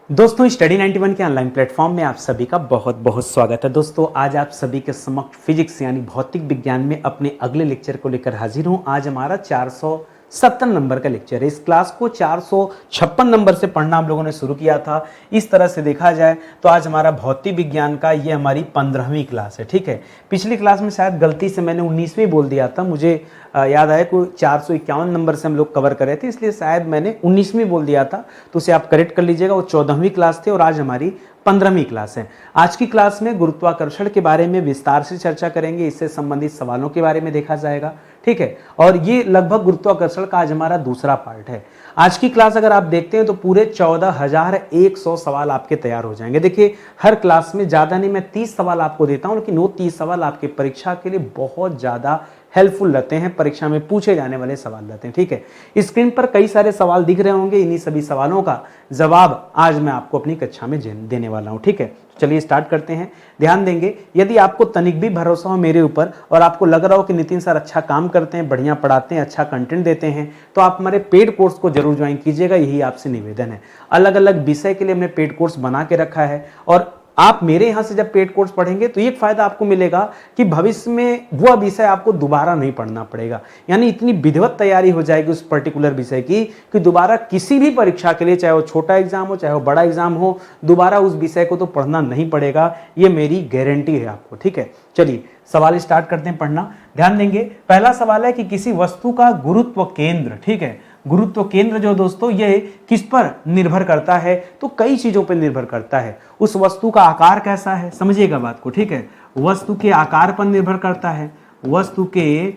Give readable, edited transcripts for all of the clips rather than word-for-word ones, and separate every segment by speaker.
Speaker 1: दोस्तों स्टडी 91 के online platform में आप सभी का बहुत बहुत स्वागत है। दोस्तों आज आप सभी के समक्ष फिजिक्स यानी भौतिक विज्ञान में अपने अगले लेक्चर को लेकर हाजिर हूं। आज हमारा 470 नंबर का लेक्चर है। इस क्लास को 456 नंबर से पढ़ना हम लोगों ने शुरू किया था। इस तरह से देखा जाए तो आज हमारा भौतिक विज्ञान का ये हमारी 15वीं क्लास है। ठीक है, पिछली क्लास में शायद गलती से मैंने 19वीं बोल दिया था, मुझे याद आया कोई 451 नंबर से हम लोग कवर कर रहे थे, इसलिए शायद मैंने 19वीं बोल दिया था, तो उसे आप करेक्ट कर लीजिएगा। वो 14वीं क्लास थी और आज हमारी 15वीं क्लास है। आज की क्लास में गुरुत्वाकर्षण के बारे में विस्तार से चर्चा करेंगे, इससे संबंधित सवालों के बारे में देखा जाएगा। ठीक है, और ये लगभग गुरुत्वाकर्षण का आज हमारा दूसरा पार्ट है। आज की क्लास अगर आप देखते हैं तो पूरे 14,100 सवाल आपके तैयार हो जाएंगे। देखिए हर क्लास में ज़्यादा नहीं, मैं 30 सवाल आपको देता हूं, लेकिन वो 30 सवाल आपके परीक्षा के लिए बहुत ज़्यादा हेल्पफुल रहते हैं, परीक्षा में पूछे जाने वाले सवाल रहते हैं। ठीक है, स्क्रीन पर कई सारे सवाल दिख रहे होंगे, इन्हीं सभी सवालों का जवाब आज मैं आपको अपनी कक्षा में देने वाला हूं। ठीक है, चलिए स्टार्ट करते हैं। ध्यान देंगे, यदि आपको तनिक भी भरोसा हो मेरे ऊपर और आपको लग रहा हो कि नितिन सर अच्छा काम करते हैं, बढ़िया पढ़ाते हैं, अच्छा कंटेंट देते हैं, तो आप हमारे पेड कोर्स को जरूर ज्वाइन कीजिएगा। यही आपसे निवेदन है। अलग अलग विषय के लिए हमने पेड कोर्स बना के रखा है और आप मेरे यहाँ से जब पेड कोर्स पढ़ेंगे तो एक फायदा आपको मिलेगा कि भविष्य में वह विषय आपको दोबारा नहीं पढ़ना पड़ेगा। यानी इतनी विधिवत तैयारी हो जाएगी उस पर्टिकुलर विषय की कि दोबारा किसी भी परीक्षा के लिए, चाहे वो छोटा एग्जाम हो चाहे वो बड़ा एग्जाम हो, दोबारा उस विषय को तो पढ़ना नहीं पड़ेगा। ये मेरी गारंटी है आपको। ठीक है, चलिए सवाल स्टार्ट करते हैं पढ़ना। ध्यान देंगे, पहला सवाल है कि किसी वस्तु का गुरुत्व केंद्र, ठीक है, गुरुत्व केंद्र जो दोस्तों ये किस पर निर्भर करता है, तो कई चीजों पर निर्भर करता है। उस वस्तु का आकार कैसा है, समझिएगा बात को। ठीक है, वस्तु के आकार पर निर्भर करता है, वस्तु के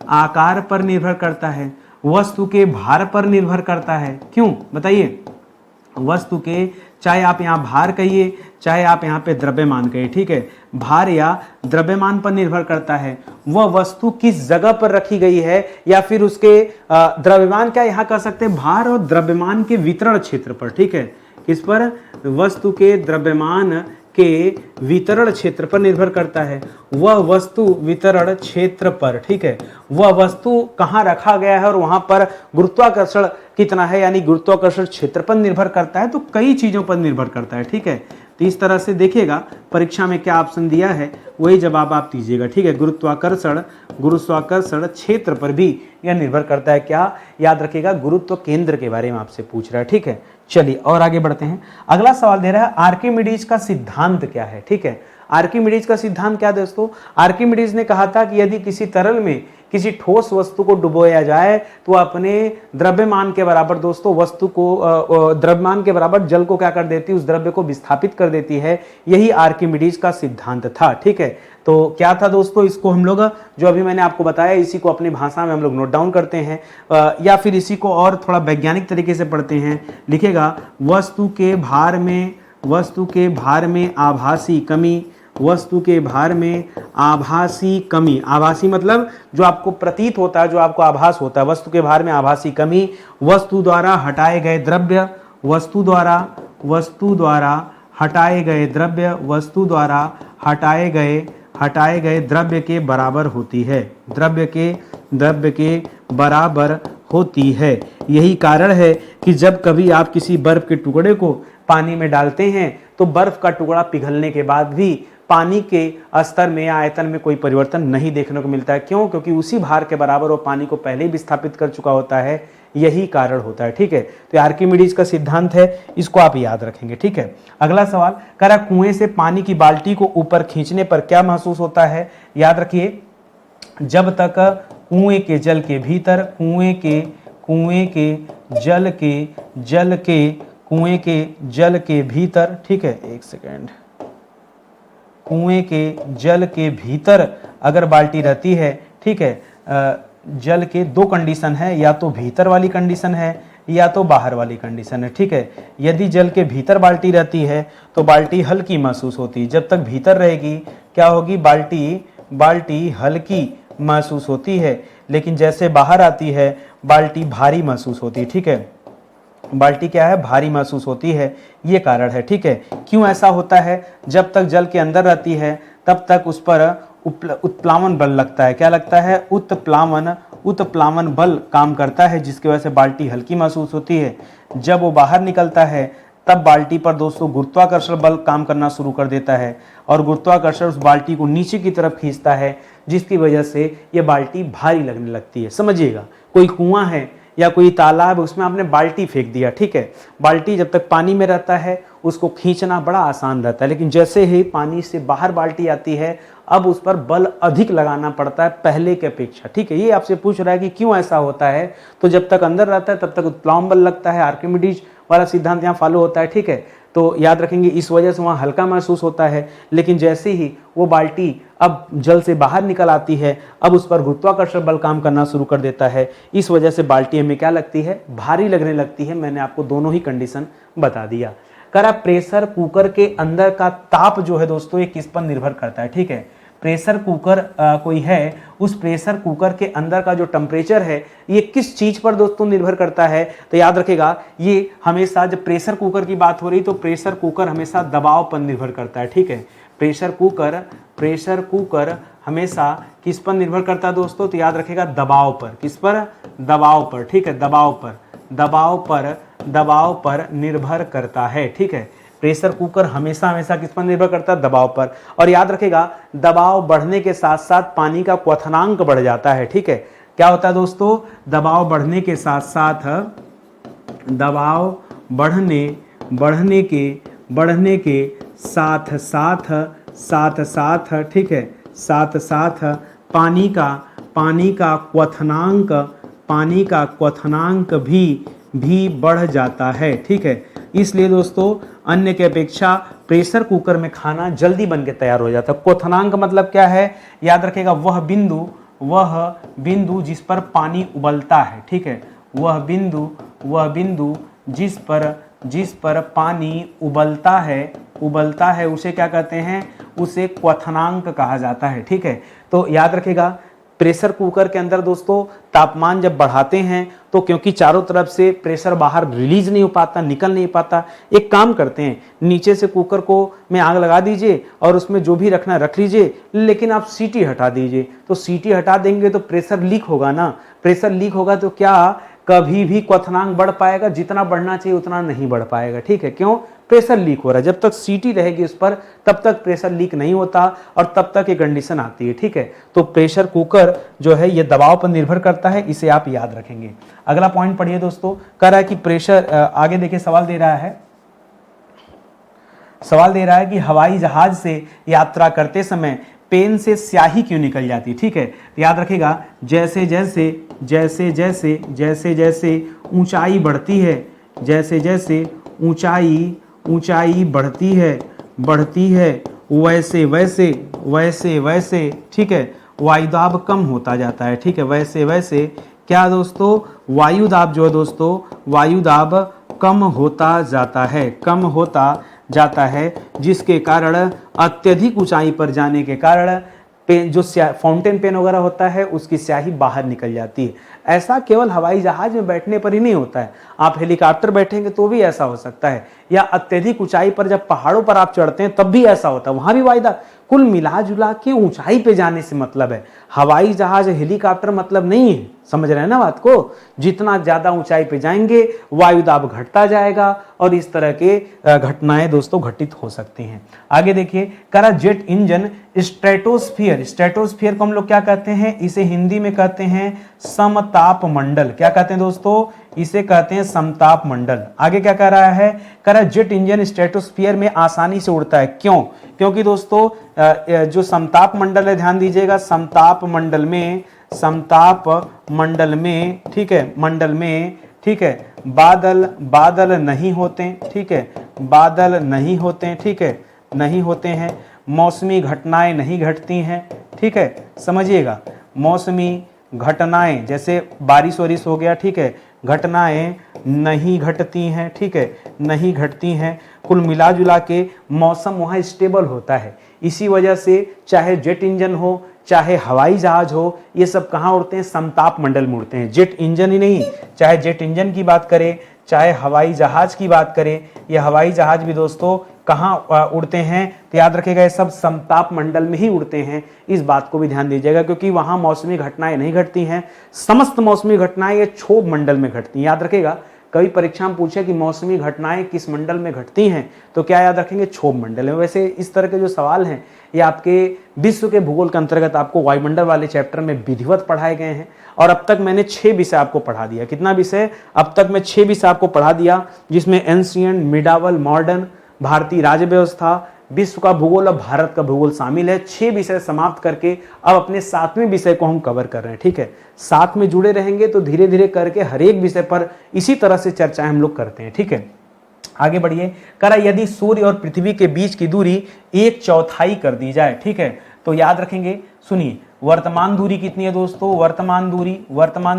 Speaker 1: आकार पर निर्भर करता है, वस्तु के भार पर निर्भर करता है। क्यों बताइए? वस्तु के, चाहे आप यहाँ भार कहिए चाहे आप यहाँ पे द्रव्यमान कहिए, ठीक है, भार या द्रव्यमान पर निर्भर करता है। वह वस्तु किस जगह पर रखी गई है या फिर उसके द्रव्यमान, क्या यहाँ कह सकते हैं भार और द्रव्यमान के वितरण क्षेत्र पर। ठीक है, किस पर? वस्तु के द्रव्यमान के वितरण क्षेत्र पर निर्भर करता है। वह वस्तु वितरण क्षेत्र पर, ठीक है, वह वस्तु कहाँ रखा गया है और वहां पर गुरुत्वाकर्षण कितना है, यानी गुरुत्वाकर्षण क्षेत्र पर निर्भर करता है। तो कई चीजों पर निर्भर करता है। ठीक है, तो इस तरह से देखिएगा परीक्षा में क्या ऑप्शन दिया है वही जवाब आप दीजिएगा। ठीक है, गुरुत्वाकर्षण क्षेत्र पर भी यह निर्भर करता है। क्या याद रखिएगा, गुरुत्व केंद्र के बारे में आपसे पूछ रहा है। ठीक है, चलिए और आगे बढ़ते हैं। अगला सवाल दे रहा है आर्किमिडीज का सिद्धांत क्या है। ठीक है, आर्किमिडीज का सिद्धांत क्या दोस्तों? आर्किमिडीज ने कहा था कि यदि किसी तरल में किसी ठोस वस्तु को डुबोया जाए तो अपने द्रव्यमान के बराबर दोस्तों वस्तु को द्रव्यमान के बराबर जल को क्या कर देती है, उस द्रव्य को विस्थापित कर देती है। यही आर्किमिडीज का सिद्धांत था। ठीक है, तो क्या था दोस्तों, इसको हम लोग जो अभी मैंने आपको बताया इसी को अपनी भाषा में हम लोग नोट डाउन करते हैं या फिर इसी को और थोड़ा वैज्ञानिक तरीके से पढ़ते हैं। लिखेगा वस्तु के भार में आभासी कमी, वस्तु के भार में आभासी कमी। आभासी मतलब जो आपको प्रतीत होता है, जो आपको आभास होता है। वस्तु के भार में आभासी कमी, वस्तु द्वारा हटाए गए द्रव्य, वस्तु द्वारा हटाए गए द्रव्य के बराबर होती है। द्रव्य के बराबर होती है। यही कारण है कि जब कभी आप किसी बर्फ के टुकड़े को पानी में डालते हैं तो बर्फ का टुकड़ा पिघलने के बाद भी पानी के स्तर में या आयतन में कोई परिवर्तन नहीं देखने को मिलता है। क्यों? क्योंकि उसी भार के बराबर वो पानी को पहले ही विस्थापित कर चुका होता है। यही कारण होता है। ठीक है, तो आर्किमिडीज का सिद्धांत है, इसको आप याद रखेंगे। ठीक है, अगला सवाल कह रहा कुएं से पानी की बाल्टी को ऊपर खींचने पर क्या महसूस होता है? याद रखिए, जब तक कुएं के जल के भीतर, कुएं के जल के भीतर, ठीक है, एक सेकेंड, कुएं के जल के भीतर अगर बाल्टी रहती है, ठीक है, जल के दो कंडीशन है, या तो भीतर वाली कंडीशन है या तो बाहर वाली कंडीशन है। ठीक है, यदि जल के भीतर बाल्टी रहती है तो बाल्टी हल्की महसूस होती है। जब तक भीतर रहेगी क्या होगी, बाल्टी हल्की महसूस होती है, लेकिन जैसे बाहर आती है बाल्टी भारी महसूस होती है। ठीक है, बाल्टी क्या है, भारी महसूस होती है। ये कारण है। ठीक है, क्यों ऐसा होता है? जब तक जल के अंदर रहती है तब तक उस पर उत्प्लावन बल लगता है। क्या लगता है? उत्प्लावन बल काम करता है, जिसकी वजह से बाल्टी हल्की महसूस होती है। जब वो बाहर निकलता है तब बाल्टी पर दोस्तों गुरुत्वाकर्षण बल काम करना शुरू कर देता है और गुरुत्वाकर्षण उस बाल्टी को नीचे की तरफ खींचता है, जिसकी वजह से ये बाल्टी भारी लगने लगती है। समझिएगा, कोई कुआं है या कोई तालाब, उसमें आपने बाल्टी फेंक दिया, ठीक है, बाल्टी जब तक पानी में रहता है उसको खींचना बड़ा आसान रहता है, लेकिन जैसे ही पानी से बाहर बाल्टी आती है अब उस पर बल अधिक लगाना पड़ता है पहले के अपेक्षा, ठीक है। ये आपसे पूछ रहा है कि क्यों ऐसा होता है, तो जब तक अंदर रहता है तब तक उत्प्लावन बल लगता है, आर्किमिडीज वाला सिद्धांत यहाँ फॉलो होता है, ठीक है। तो याद रखेंगे इस वजह से वहाँ हल्का महसूस होता है, लेकिन जैसे ही वो बाल्टी अब जल से बाहर निकल आती है अब उस पर गुरुत्वाकर्षण बल काम करना शुरू कर देता है, इस वजह से बाल्टी हमें क्या लगती है, भारी लगने लगती है। मैंने आपको दोनों ही कंडीशन बता दिया। करा प्रेशर कुकर के अंदर का ताप जो है दोस्तों ये किस पर निर्भर करता है, ठीक है। प्रेशर कुकर कोई है, उस प्रेशर कुकर के अंदर का जो टेम्परेचर है ये किस चीज पर दोस्तों निर्भर करता है, तो याद रखेगा ये हमेशा जब प्रेशर कुकर की बात हो रही तो प्रेशर कुकर हमेशा दबाव पर निर्भर करता है, ठीक है। प्रेशर कुकर हमेशा किस पर निर्भर करता है दोस्तों, तो याद रखेगा दबाव पर। किस पर, दबाव पर, ठीक है, दबाव पर निर्भर करता है, ठीक है। प्रेशर कुकर हमेशा किस पर निर्भर करता है, दबाव पर। और याद रखेगा दबाव बढ़ने के साथ साथ पानी का क्वथनांक बढ़ जाता है, ठीक है। क्या होता है दोस्तों, दबाव बढ़ने के साथ साथ दबाव बढ़ने के साथ साथ ठीक है, साथ साथ पानी का क्वथनांक भी बढ़ जाता है, ठीक है। इसलिए दोस्तों अन्य के अपेक्षा प्रेशर कुकर में खाना जल्दी बन के तैयार हो जाता है। क्वथनांक मतलब क्या है, याद रखेगा वह बिंदु जिस पर पानी उबलता है, ठीक है, वह बिंदु जिस पर पानी उबलता है उसे क्या कहते हैं, उसे क्वथनांक कहा जाता है, ठीक है। तो याद रखेगा प्रेशर कुकर के अंदर दोस्तों तापमान जब बढ़ाते हैं तो क्योंकि चारों तरफ से प्रेशर बाहर रिलीज नहीं हो पाता, निकल नहीं पाता, एक काम करते हैं नीचे से कुकर को में आग लगा दीजिए और उसमें जो भी रखना रख लीजिए, लेकिन आप सीटी हटा दीजिए। तो सीटी हटा देंगे तो प्रेशर लीक होगा ना, प्रेशर लीक होगा तो क्या कभी भी क्वथनांक बढ़ पाएगा, जितना बढ़ना चाहिए उतना नहीं बढ़ पाएगा, ठीक है। क्यों, प्रेशर लीक हो रहा है। जब तक सीटी रहेगी उस पर तब तक प्रेशर लीक नहीं होता और तब तक ये कंडीशन आती है, ठीक है। तो प्रेशर कुकर जो है ये दबाव पर निर्भर करता है, इसे आप याद रखेंगे। अगला पॉइंट पढ़िए दोस्तों, कह रहा है कि प्रेशर, आगे देखिए सवाल दे रहा है कि हवाई जहाज से यात्रा करते समय पेन से स्याही क्यों निकल जाती है, ठीक है। तो याद रखेगा जैसे जैसे ऊंचाई बढ़ती है, जैसे ऊंचाई बढ़ती है वैसे ठीक है वायुदाब कम होता जाता है, ठीक है। वैसे क्या दोस्तों, वायुदाब जो है दोस्तों, वायुदाब कम होता जाता है जिसके कारण अत्यधिक ऊंचाई पर जाने के कारण पेन जो फाउंटेन पेन वगैरह होता है उसकी स्याही बाहर निकल जाती है। ऐसा केवल हवाई जहाज में बैठने पर ही नहीं होता है, आप हेलीकॉप्टर बैठेंगे तो भी ऐसा हो सकता है, या अत्यधिक ऊंचाई पर जब पहाड़ों पर आप चढ़ते हैं तब भी ऐसा होता है, वहां भी वायुदाब। कुल मिला जुला के ऊंचाई पे जाने से मतलब है, हवाई जहाज हेलीकॉप्टर मतलब नहीं है, समझ रहे हैं ना बात को। जितना ज्यादा ऊंचाई पे जाएंगे वायुदाब घटता जाएगा और इस तरह के घटनाएं दोस्तों घटित हो सकती हैं। आगे देखिए, करा जेट इंजन स्ट्रेटोस्फीयर को हम लोग क्या कहते हैं, इसे हिंदी में कहते हैं समताप मंडल। क्या कहते हैं दोस्तों, इसे कहते हैं समताप मंडल। आगे क्या कह रहा है, कह रहा है जेट इंजन स्ट्रेटोस्फीयर में आसानी से उड़ता है। क्यों, क्योंकि दोस्तों जो समताप मंडल है, ध्यान दीजिएगा, समताप मंडल में ठीक है, ठीक है, बादल नहीं होते, ठीक है, बादल नहीं होते, ठीक है, नहीं होते हैं, मौसमी घटनाएं नहीं घटती हैं, ठीक है, समझिएगा। मौसमी घटनाएं जैसे बारिश वारिश हो गया, ठीक है, घटनाएं नहीं घटती हैं, ठीक है, नहीं घटती हैं। कुल मिला जुला के मौसम वहाँ स्टेबल होता है। इसी वजह से चाहे जेट इंजन हो चाहे हवाई जहाज हो, ये सब कहाँ उड़ते हैं, समताप मंडल में उड़ते हैं। जेट इंजन ही नहीं, चाहे जेट इंजन की बात करें चाहे हवाई जहाज की बात करें, ये हवाई जहाज भी दोस्तों कहाँ उड़ते हैं, तो याद रखिएगा ये सब समताप मंडल में ही उड़ते हैं। इस बात को भी ध्यान दीजिएगा क्योंकि वहाँ मौसमी घटनाएं नहीं घटती हैं, समस्त मौसमी घटनाएं ये क्षोभ मंडल में घटती हैं। याद रखिएगा कभी परीक्षा में पूछे कि मौसमी घटनाएं किस मंडल में घटती हैं, तो क्या याद रखेंगे, क्षोभ मंडल में। वैसे इस तरह के जो सवाल हैं ये आपके विश्व के भूगोल के अंतर्गत आपको वायुमंडल वाले चैप्टर में विधिवत पढ़ाए गए हैं। और अब तक मैंने 6 विषय आपको पढ़ा दिया। कितना विषय? अब तक मैं 6 विषय आपको पढ़ा दिया, जिसमें एंशिएंट, मिडावल, मॉडर्न, भारतीय राज्य व्यवस्था, विश्व का भूगोल और भारत का भूगोल शामिल है। 6 विषय समाप्त करके अब अपने 7वें विषय को हम कवर कर रहे हैं। ठीक है, साथ में जुड़े रहेंगे तो धीरे धीरे करके हर एक विषय पर इसी तरह से चर्चाएं हम लोग करते हैं। ठीक है, आगे बढ़िए। करा यदि सूर्य और पृथ्वी के बीच की दूरी 1/4 कर दी जाए, ठीक है, तो याद रखेंगे, सुनिए, वर्तमान दूरी कितनी है दोस्तों? वर्तमान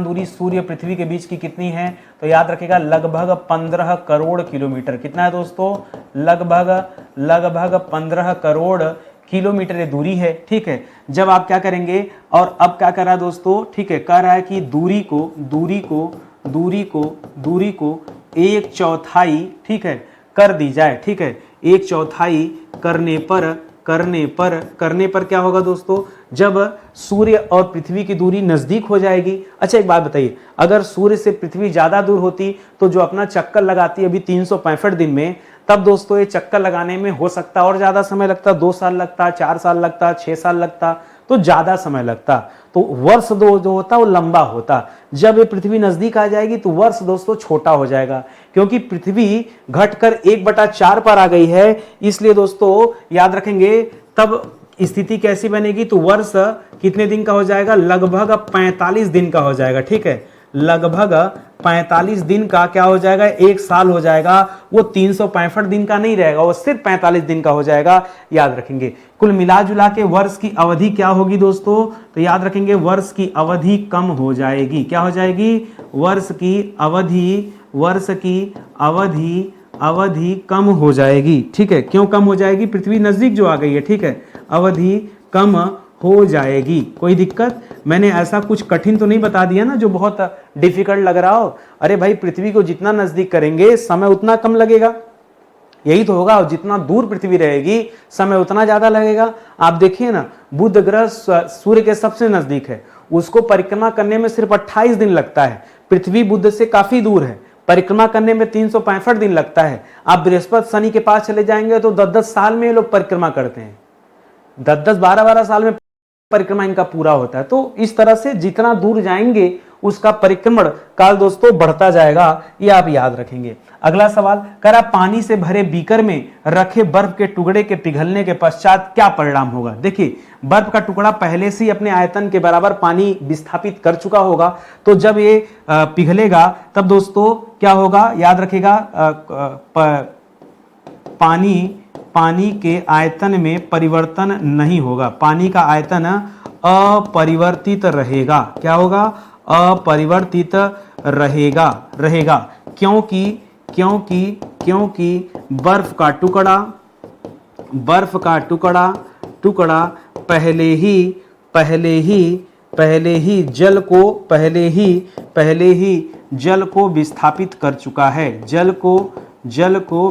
Speaker 1: दूरी सूर्य और पृथ्वी के बीच की कितनी है? तो याद रखिएगा लगभग 15 करोड़ किलोमीटर। कितना है दोस्तों? लगभग 15 करोड़ किलोमीटर ये दूरी है। ठीक है, जब आप क्या करेंगे, और अब क्या कर रहा है दोस्तों, ठीक है, कह रहा है कि दूरी को 1/4, ठीक है, कर दी जाए। ठीक है, 1/4 करने पर क्या होगा दोस्तों? जब सूर्य और पृथ्वी की दूरी नजदीक हो जाएगी। अच्छा एक बात बताइए, अगर सूर्य से पृथ्वी ज्यादा दूर होती तो जो अपना चक्कर लगाती है अभी 365 दिन में, तब दोस्तों ये चक्कर लगाने में हो सकता और ज्यादा समय लगता, 2 साल लगता, 4 साल लगता, 6 साल लगता, तो ज्यादा समय लगता। तो वर्ष जो होता वो लंबा होता। जब ये पृथ्वी नजदीक आ जाएगी तो वर्ष दोस्तों छोटा हो जाएगा, क्योंकि पृथ्वी घटकर 1/4 पर आ गई है। इसलिए दोस्तों याद रखेंगे, तब स्थिति कैसी बनेगी, तो वर्ष कितने दिन का हो जाएगा? लगभग 45 दिन का हो जाएगा। ठीक है, लगभग 45 दिन का क्या हो जाएगा? 1 साल हो जाएगा। वो 365 दिन का नहीं रहेगा, वो सिर्फ 45 दिन का हो जाएगा। याद रखेंगे, कुल मिला जुला के वर्ष की अवधि क्या होगी दोस्तों? तो याद रखेंगे, वर्ष की अवधि कम हो जाएगी। क्या हो जाएगी? वर्ष की अवधि कम हो जाएगी। ठीक है, क्यों कम हो जाएगी? पृथ्वी नजदीक जो आ गई है। ठीक है, अवधि कम हो जाएगी। कोई दिक्कत? मैंने ऐसा कुछ कठिन तो नहीं बता दिया ना जो बहुत डिफिकल्ट लग रहा हो? अरे भाई, पृथ्वी को जितना नजदीक करेंगे समय उतना कम लगेगा, यही तो होगा। जितना दूर पृथ्वी रहेगी समय उतना ज्यादा लगेगा। आप देखिए ना, बुध ग्रह सूर्य के सबसे नजदीक है, उसको परिक्रमा करने में सिर्फ 28 दिन लगता है। पृथ्वी बुध से काफी दूर है, परिक्रमा करने में 365 दिन लगता है। आप बृहस्पति शनि के पास चले जाएंगे तो 10-10 साल में ये लोग परिक्रमा करते हैं, 10-10, 12-12 साल में परिक्रमा इनका पूरा होता है। तो इस तरह से जितना दूर जाएंगे उसका परिक्रमण काल दोस्तों बढ़ता जाएगा, ये आप याद रखेंगे। अगला सवाल, करा पानी से भरे बीकर में रखे बर्फ के टुकड़े के पिघलने के पश्चात क्या परिणाम होगा? देखिए, बर्फ का टुकड़ा पहले से ही अपने आयतन के बराबर पानी विस्थापित कर चुका होगा, तो जब ये पिघलेगा तब दोस्तों क्या होगा? याद रखिएगा, पानी के आयतन में परिवर्तन नहीं होगा। पानी का आयतन अपरिवर्तित रहेगा। क्या होगा? अपरिवर्तित रहेगा। क्योंकि बर्फ का टुकड़ा पहले ही जल को विस्थापित कर चुका है। जल को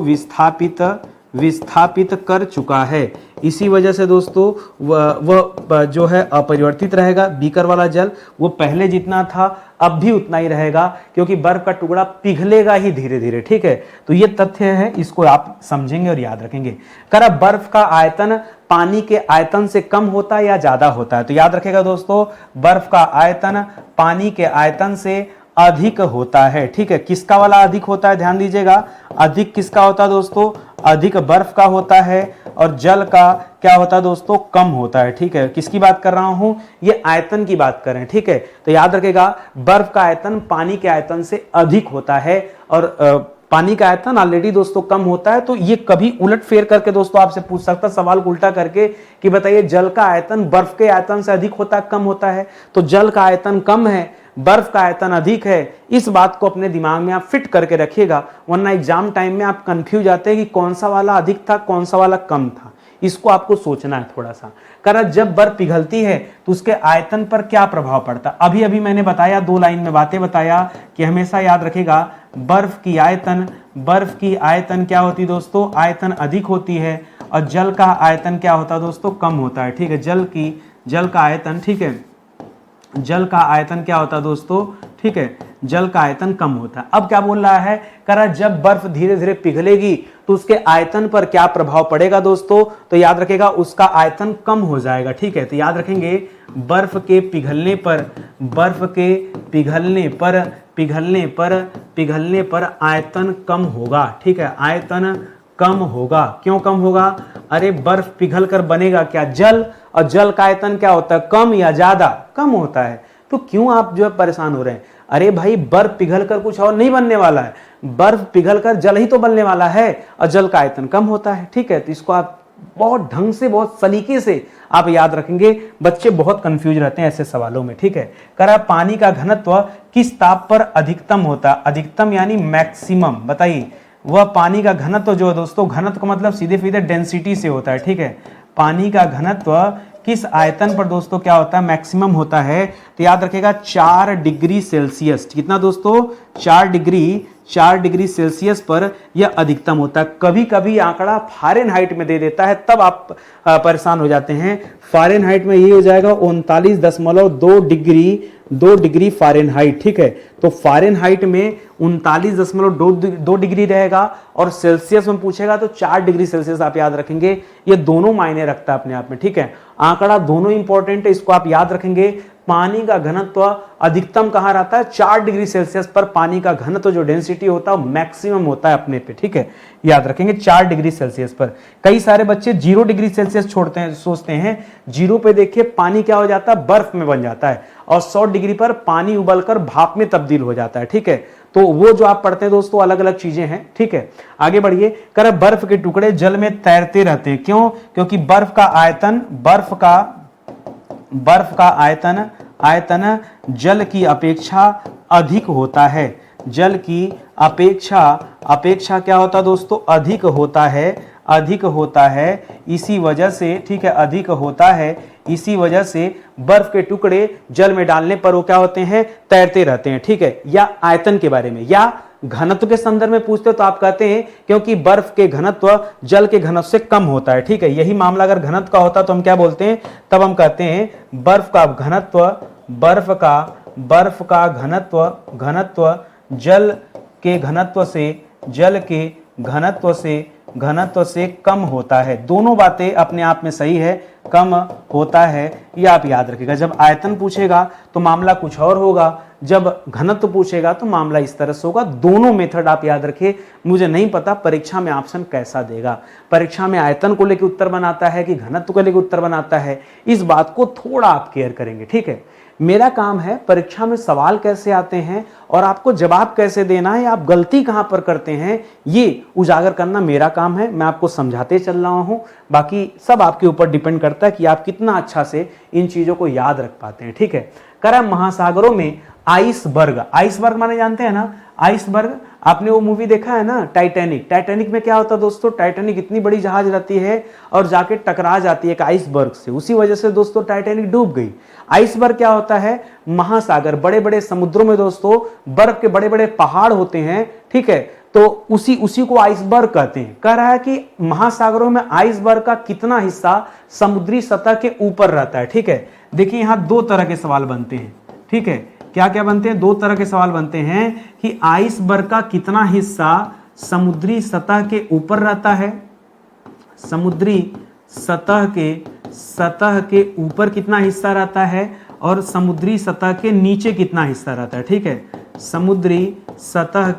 Speaker 1: विस्थापित कर चुका है। इसी वजह से दोस्तों वह जो है अपरिवर्तित रहेगा। बीकर वाला जल वो पहले जितना था अब भी उतना ही रहेगा, क्योंकि बर्फ का टुकड़ा पिघलेगा ही धीरे धीरे। ठीक है, तो ये तथ्य है, इसको आप समझेंगे और याद रखेंगे। करा बर्फ का आयतन पानी के आयतन से कम होता है या ज्यादा होता है? तो याद रखेगा दोस्तों, बर्फ का आयतन पानी के आयतन से अधिक होता है। ठीक है, किसका वाला अधिक होता है? ध्यान दीजिएगा, अधिक किसका होता है दोस्तों? अधिक बर्फ का होता है, और जल का क्या होता है दोस्तों? कम होता है। ठीक है, किसकी बात कर रहा हूं? ये आयतन की बात कर रहे हैं। ठीक है, तो याद रखेगा, बर्फ का आयतन पानी के आयतन से अधिक होता है, और पानी का आयतन ऑलरेडी दोस्तों कम होता है। तो ये कभी उलट फेर करके दोस्तों आपसे पूछ सकता है, सवाल उल्टा करके, कि बताइए जल का आयतन बर्फ के आयतन से अधिक होता है, कम होता है? तो जल का आयतन कम है, बर्फ का आयतन अधिक है। इस बात को अपने दिमाग में आप फिट करके रखिएगा, वरना एग्जाम टाइम में आप कंफ्यूज आते हैं कि कौन सा वाला अधिक था, कौन सा वाला कम था। इसको आपको सोचना है थोड़ा सा। करा जब बर्फ पिघलती है तो उसके आयतन पर क्या प्रभाव पड़ता है? अभी अभी मैंने बताया, 2 लाइन में बातें बताया कि हमेशा याद रखेगा, बर्फ की आयतन क्या होती दोस्तों? आयतन अधिक होती है, और जल का आयतन क्या होता है दोस्तों? कम होता है। ठीक है, जल का आयतन, ठीक है, जल का आयतन क्या होता है दोस्तों? ठीक है, जल का आयतन कम होता है। अब क्या बोल रहा है, कह रहा है जब बर्फ धीरे धीरे पिघलेगी तो उसके आयतन पर क्या प्रभाव पड़ेगा दोस्तों, तो याद रखेगा उसका आयतन कम हो जाएगा। ठीक है, तो याद रखेंगे बर्फ के पिघलने पर, बर्फ के पिघलने पर आयतन कम होगा। ठीक है, आयतन कम होगा। क्यों कम होगा, अरे बर्फ पिघल कर बनेगा क्या, जल, और जल का आयतन क्या होता है, कम या ज्यादा, कम होता है। तो क्यों आप जो है परेशान हो रहे हैं, अरे भाई बर्फ पिघल कर कुछ और नहीं बनने वाला है, बर्फ पिघल कर जल ही तो बनने वाला है और जल का आयतन कम होता है। ठीक है, तो इसको आप बहुत ढंग से, बहुत सलीके से आप याद रखेंगे। बच्चे बहुत कंफ्यूज रहते हैं ऐसे सवालों में। ठीक है, कह रहा पानी का घनत्व किस ताप पर अधिकतम होता है, अधिकतम यानी मैक्सिमम, बताइए वह पानी का घनत्व जो है दोस्तों, घनत्व का मतलब सीधे सीधे डेंसिटी से होता है। ठीक है, पानी का घनत्व किस आयतन पर दोस्तों क्या होता है, मैक्सिमम होता है, तो याद रखेगा 4 डिग्री सेल्सियस। कितना दोस्तों, 4 डिग्री सेल्सियस पर यह अधिकतम होता है। कभी कभी आंकड़ा फ़ारेनहाइट में दे देता है, तब आप परेशान हो जाते हैं। फ़ारेनहाइट में ये हो जाएगा 39.2 डिग्री फ़ारेनहाइट। ठीक है, तो फ़ारेनहाइट में 39.2 डिग्री रहेगा और सेल्सियस में पूछेगा तो 4 डिग्री सेल्सियस आप याद रखेंगे। ये दोनों मायने रखता है अपने आप में। ठीक है, आंकड़ा दोनों इंपॉर्टेंट है, इसको आप याद रखेंगे। पानी का घनत्व अधिकतम कहां रहता है, 4 डिग्री सेल्सियस पर पानी का घनत्व जो डेंसिटी होता है मैक्सिमम होता है अपने पे। ठीक है, याद रखेंगे 4 डिग्री सेल्सियस पर। कई सारे बच्चे 0 डिग्री सेल्सियस छोड़ते हैं, सोचते हैं 0 पे देखिए पानी क्या हो जाता है, बर्फ में बन जाता है, और 100 डिग्री पर पानी उबलकर भाप में तब्दील हो जाता है। ठीक है, तो वो जो आप पढ़ते हैं दोस्तों अलग अलग चीजें हैं। ठीक है, आगे बढ़िए। कर बर्फ के टुकड़े जल में तैरते रहते हैं, क्यों, क्योंकि बर्फ का आयतन जल की अपेक्षा अधिक होता है। जल की अपेक्षा क्या होता है दोस्तों, अधिक होता है। इसी वजह से, ठीक है, अधिक होता है, इसी वजह से बर्फ के टुकड़े जल में डालने पर वो क्या होते हैं, तैरते रहते हैं। ठीक है, या आयतन के बारे में या घनत्व के संदर्भ में पूछते हो तो आप कहते हैं क्योंकि बर्फ के घनत्व जल के घनत्व से कम होता है। ठीक है, यही मामला अगर घनत्व का होता तो हम क्या बोलते हैं, तब हम कहते हैं बर्फ का घनत्व जल के घनत्व से कम होता है। दोनों बातें अपने आप में सही है, कम होता है, ये आप याद रखिएगा। जब आयतन पूछेगा तो मामला कुछ और होगा, जब घनत्व पूछेगा तो मामला इस तरह से होगा। दोनों मेथड आप याद रखिए। मुझे नहीं पता परीक्षा में ऑप्शन कैसा देगा, परीक्षा में आयतन को लेकर उत्तर बनाता है कि घनत्व को लेकर उत्तर बनाता है, इस बात को थोड़ा आप केयर करेंगे। ठीक है, मेरा काम है परीक्षा में सवाल कैसे आते हैं और आपको जवाब कैसे देना है, आप गलती कहां पर करते हैं ये उजागर करना मेरा काम है। मैं आपको समझाते चल रहा हूं, बाकी सब आपके ऊपर डिपेंड करता है कि आप कितना अच्छा से इन चीजों को याद रख पाते हैं। ठीक है, करा महासागरों में आइसबर्ग माने जानते हैं ना, आइसबर्ग, आपने वो मूवी देखा है ना टाइटैनिक। टाइटैनिक में क्या होता है दोस्तों, टाइटैनिक इतनी बड़ी जहाज रहती है और जाके टकरा जाती है एक आइसबर्ग से, उसी वजह से दोस्तों टाइटैनिक डूब गई। आइसबर्ग क्या होता है, महासागर, बड़े बड़े समुद्रों में दोस्तों बर्फ के बड़े बड़े पहाड़ होते हैं। ठीक है, तो उसी को आइसबर्ग कहते हैं। कह रहा है कि महासागरों में आइसबर्ग का कितना हिस्सा समुद्री सतह के ऊपर रहता है। ठीक है, देखिए यहां 2 तरह के सवाल बनते हैं। ठीक है, क्या क्या बनते हैं, 2 तरह के सवाल बनते हैं कि आइसबर्ग का कितना हिस्सा समुद्री सतह के ऊपर रहता है, समुद्री सतह के ऊपर कितना हिस्सा रहता है और समुद्री सतह के नीचे कितना हिस्सा रहता है। ठीक है, समुद्री सतह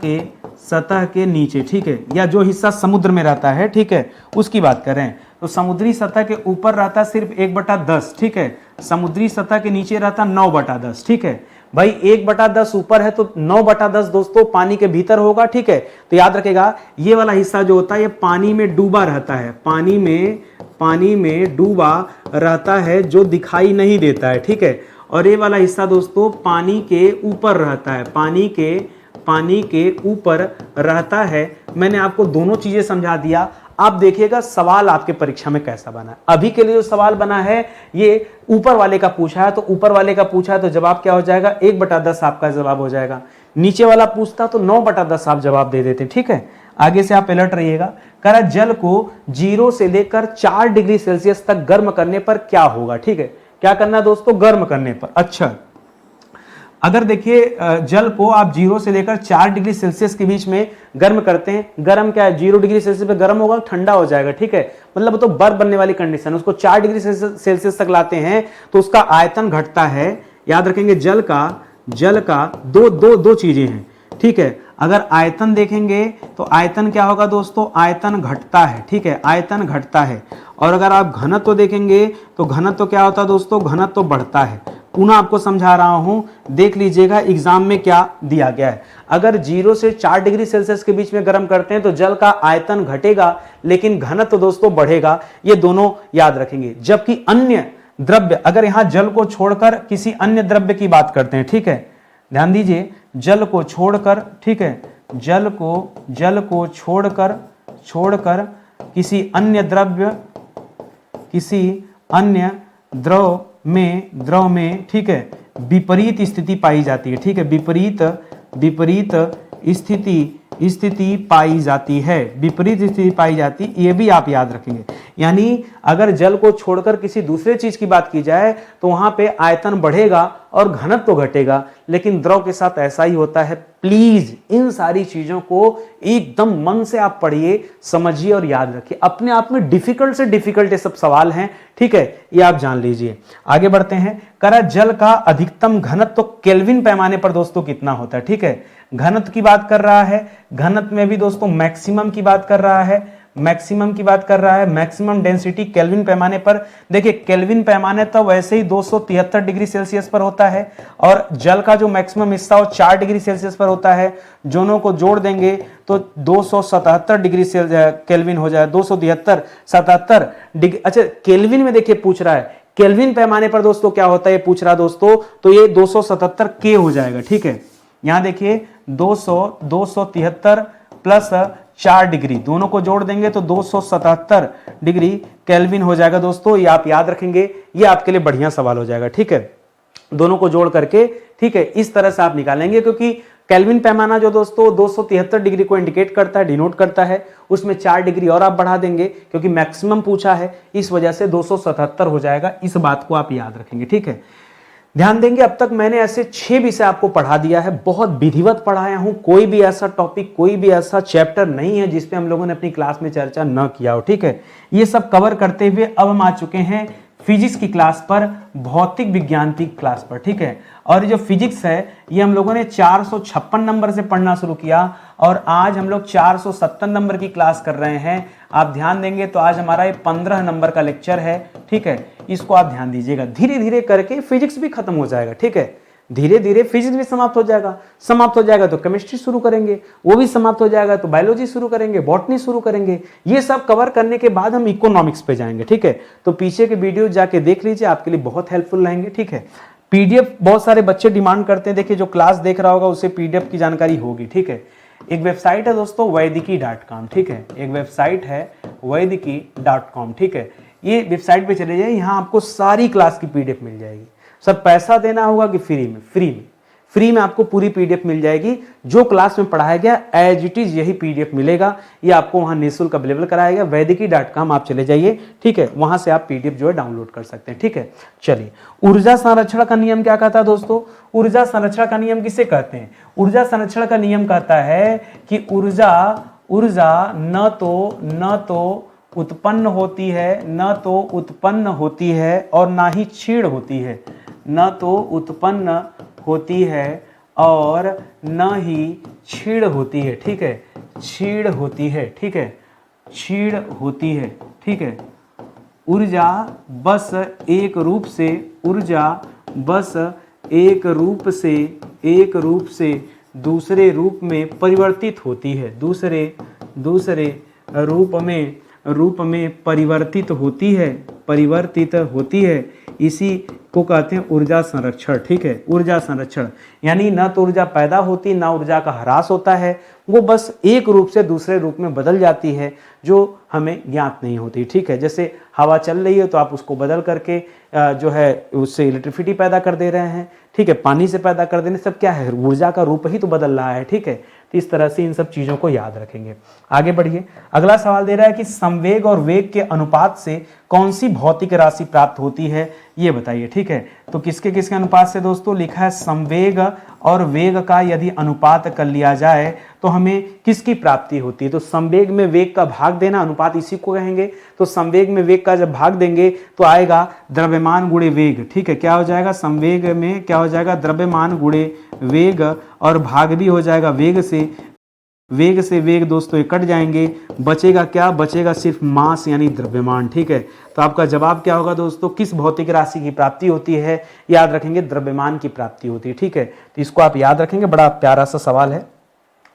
Speaker 1: के नीचे, ठीक है, या जो हिस्सा समुद्र में रहता है, ठीक है, उसकी बात करें तो समुद्री सतह के ऊपर रहता सिर्फ 1/10। ठीक है, समुद्री सतह के नीचे रहता 9/10। ठीक है भाई, 1/10 ऊपर है तो 9/10 दोस्तों पानी के भीतर होगा। ठीक है, तो याद रखेगा ये वाला हिस्सा जो होता है ये पानी में डूबा रहता है, पानी में डूबा रहता है, जो दिखाई नहीं देता है। ठीक है, और ये वाला हिस्सा दोस्तों पानी के ऊपर रहता है, पानी के ऊपर रहता है। मैंने आपको दोनों चीजें समझा दिया। आप देखिएगा सवाल आपके परीक्षा में कैसा बना है। अभी के लिए जो सवाल बना है ये ऊपर वाले का पूछा है, तो ऊपर वाले का पूछा है तो जवाब क्या हो जाएगा, 1/10 आपका जवाब हो जाएगा। नीचे वाला पूछता तो 9/10 आप जवाब दे देते। ठीक है, आगे से आप अलर्ट रहिएगा। कह रहा जल को 0 से लेकर 4 डिग्री सेल्सियस तक गर्म करने पर क्या होगा। ठीक है, क्या करना है दोस्तों, गर्म करने पर। अच्छा, अगर देखिए जल को आप 0 से लेकर 4 डिग्री सेल्सियस के बीच में गर्म करते हैं, गर्म क्या है 0 डिग्री सेल्सियस पे गर्म होगा, ठंडा हो जाएगा, ठीक है, मतलब तो बर्फ बनने वाली कंडीशन। उसको 4 डिग्री सेल्सियस तक लाते हैं तो उसका आयतन घटता है। याद रखेंगे जल का दो चीजें हैं, ठीक है। अगर आयतन देखेंगे तो आयतन क्या होगा दोस्तों, आयतन घटता है, ठीक है, आयतन घटता है। और अगर आप घनत्व देखेंगे तो घनत्व क्या होता है दोस्तों, घनत्व बढ़ता है। पुनः आपको समझा रहा हूं, देख लीजिएगा एग्जाम में क्या दिया गया है। अगर 0 से 4 डिग्री सेल्सियस के बीच में गर्म करते हैं तो जल का आयतन घटेगा लेकिन घनत्व दोस्तों बढ़ेगा, ये दोनों याद रखेंगे। जबकि अन्य द्रव्य, अगर यहां जल को छोड़कर किसी अन्य द्रव्य की बात करते हैं, ठीक है, ध्यान दीजिए, जल को छोड़कर, ठीक है, जल को छोड़कर किसी अन्य द्रव में, ठीक है, विपरीत स्थिति पाई जाती है, ठीक है, विपरीत स्थिति पाई जाती है, विपरीत स्थिति पाई जाती, ये भी आप याद रखेंगे। यानी अगर जल को छोड़कर किसी दूसरे चीज की बात की जाए तो वहां पे आयतन बढ़ेगा और घनत्व तो घटेगा, लेकिन द्रव के साथ ऐसा ही होता है। प्लीज इन सारी चीजों को एकदम मन से आप पढ़िए, समझिए और याद रखिए। अपने आप में डिफिकल्ट से डिफिकल्ट ये सब सवाल हैं, ठीक है, ये आप जान लीजिए। आगे बढ़ते हैं। करा जल का अधिकतम घनत्व तो केल्विन पैमाने पर दोस्तों कितना होता है, ठीक है, घनत्व की बात कर रहा है। घनत्व में भी दोस्तों मैक्सिमम की बात कर रहा है, मैक्सिमम डेंसिटी केल्विन पैमाने पर। देखिए केल्विन पैमाने तो वैसे ही 273 डिग्री सेल्सियस पर होता है और जल का जो मैक्सिमम हिस्सा वो 4 डिग्री सेल्सियस पर होता है। दोनों को जोड़ देंगे तो 277 डिग्री केल्विन हो जाए, 277 डिग्री। अच्छा केल्विन में देखिए पूछ रहा है, केल्विन पैमाने पर दोस्तों क्या होता है ये पूछ रहा दोस्तों, तो ये 277 के हो जाएगा, ठीक है। यहां देखिए 273 प्लस 4 डिग्री, दोनों को जोड़ देंगे तो 277 डिग्री केल्विन हो जाएगा दोस्तों। ये आप याद रखेंगे, ये आपके लिए बढ़िया सवाल हो जाएगा, ठीक है, दोनों को जोड़ करके, ठीक है, इस तरह से आप निकालेंगे। क्योंकि केल्विन पैमाना जो दोस्तों 273 डिग्री को इंडिकेट करता है, डिनोट करता है, उसमें 4 डिग्री और आप बढ़ा देंगे क्योंकि मैक्सिमम पूछा है, इस वजह से 277 हो जाएगा। इस बात को आप याद रखेंगे, ठीक है, ध्यान देंगे। अब तक मैंने ऐसे 6 विषय आपको पढ़ा दिया है, बहुत विधिवत पढ़ाया हूं। कोई भी ऐसा टॉपिक, कोई भी ऐसा चैप्टर नहीं है जिसपे हम लोगों ने अपनी क्लास में चर्चा न किया हो, ठीक है। ये सब कवर करते हुए अब हम आ चुके हैं फिजिक्स की क्लास पर, भौतिक विज्ञान की क्लास पर, ठीक है। और जो फिजिक्स है ये हम लोगों ने 456 नंबर से पढ़ना शुरू किया और आज हम लोग 470 नंबर की क्लास कर रहे हैं। आप ध्यान देंगे तो आज हमारा ये 15 नंबर का लेक्चर है, ठीक है, इसको आप ध्यान दीजिएगा। धीरे धीरे करके फिजिक्स भी खत्म हो जाएगा, ठीक है, धीरे धीरे फिजिक्स भी समाप्त हो जाएगा तो केमिस्ट्री शुरू करेंगे, वो भी समाप्त हो जाएगा तो बायोलॉजी शुरू करेंगे, बॉटनी शुरू करेंगे। ये सब कवर करने के बाद हम इकोनॉमिक्स पे जाएंगे, ठीक है। तो पीछे के वीडियो जाके देख लीजिए, आपके लिए बहुत हेल्पफुल रहेंगे, ठीक है। पीडीएफ बहुत सारे बच्चे डिमांड करते हैं, देखिए जो क्लास देख रहा होगा उसे पीडीएफ की जानकारी होगी, ठीक है। एक वेबसाइट है दोस्तों वैदिकी.com, ठीक है, एक वेबसाइट है वैदिकी.com, ठीक है। ये वेबसाइट पे चले जाइए, यहाँ आपको सारी क्लास की पीडीएफ मिल जाएगी। सब पैसा देना होगा कि फ्री में आपको पूरी पीडीएफ मिल जाएगी। जो क्लास में पढ़ाया गया एज इट इज यही पीडीएफ मिलेगा, ये आपको वहां निःशुल्क अवेलेबल कराया गया। वैदिकी.com आप चले जाइए, ठीक है, वहां से आप पीडीएफ जो है डाउनलोड कर सकते हैं, ठीक है। चलिए, ऊर्जा संरक्षण का नियम क्या कहता है दोस्तों? ऊर्जा संरक्षण का नियम किसे कहते हैं? ऊर्जा संरक्षण का नियम कहता है कि ऊर्जा न तो उत्पन्न होती है और ना ही क्षीण होती है, न तो उत्पन्न होती है और न ही क्षीण होती है, ठीक है, क्षीण होती है, ठीक है, क्षीण होती है, ठीक है। ऊर्जा बस एक रूप से दूसरे रूप में परिवर्तित होती है, दूसरे रूप में परिवर्तित होती है, इसी को कहते हैं ऊर्जा संरक्षण, ठीक है। ऊर्जा संरक्षण यानी न तो ऊर्जा पैदा होती, ना ऊर्जा का ह्रास होता है, वो बस एक रूप से दूसरे रूप में बदल जाती है जो हमें ज्ञात नहीं होती, ठीक है। जैसे हवा चल रही है तो आप उसको बदल करके जो है उससे इलेक्ट्रिसिटी पैदा कर दे रहे हैं, ठीक है, पानी से पैदा कर देने, सब क्या है, ऊर्जा का रूप ही तो बदल रहा है, ठीक है। तो इस तरह से इन सब चीजों को याद रखेंगे। आगे बढ़िए, अगला सवाल दे रहा है कि संवेग और वेग के अनुपात से कौन सी भौतिक राशि प्राप्त होती है? ये बताइए, ठीक है। तो किसके किसके अनुपात से दोस्तों लिखा है, संवेग और वेग का यदि अनुपात कर लिया जाए तो हमें किसकी प्राप्ति होती है। तो संवेग में वेग का भाग देना, अनुपात इसी को कहेंगे। तो संवेग में वेग का जब भाग देंगे तो आएगा द्रव्यमान गुणे वेग, ठीक है। क्या हो जाएगा, संवेग में क्या हो जाएगा, द्रव्यमान गुणे वेग, और भाग भी हो जाएगा वेग से। वेग से वेग दोस्तों ये कट जाएंगे, बचेगा क्या, बचेगा सिर्फ मास यानी द्रव्यमान, ठीक है। तो आपका जवाब क्या होगा दोस्तों, किस भौतिक राशि की प्राप्ति होती है, याद रखेंगे द्रव्यमान की प्राप्ति होती है, ठीक है। तो इसको आप याद रखेंगे, बड़ा प्यारा सा सवाल है।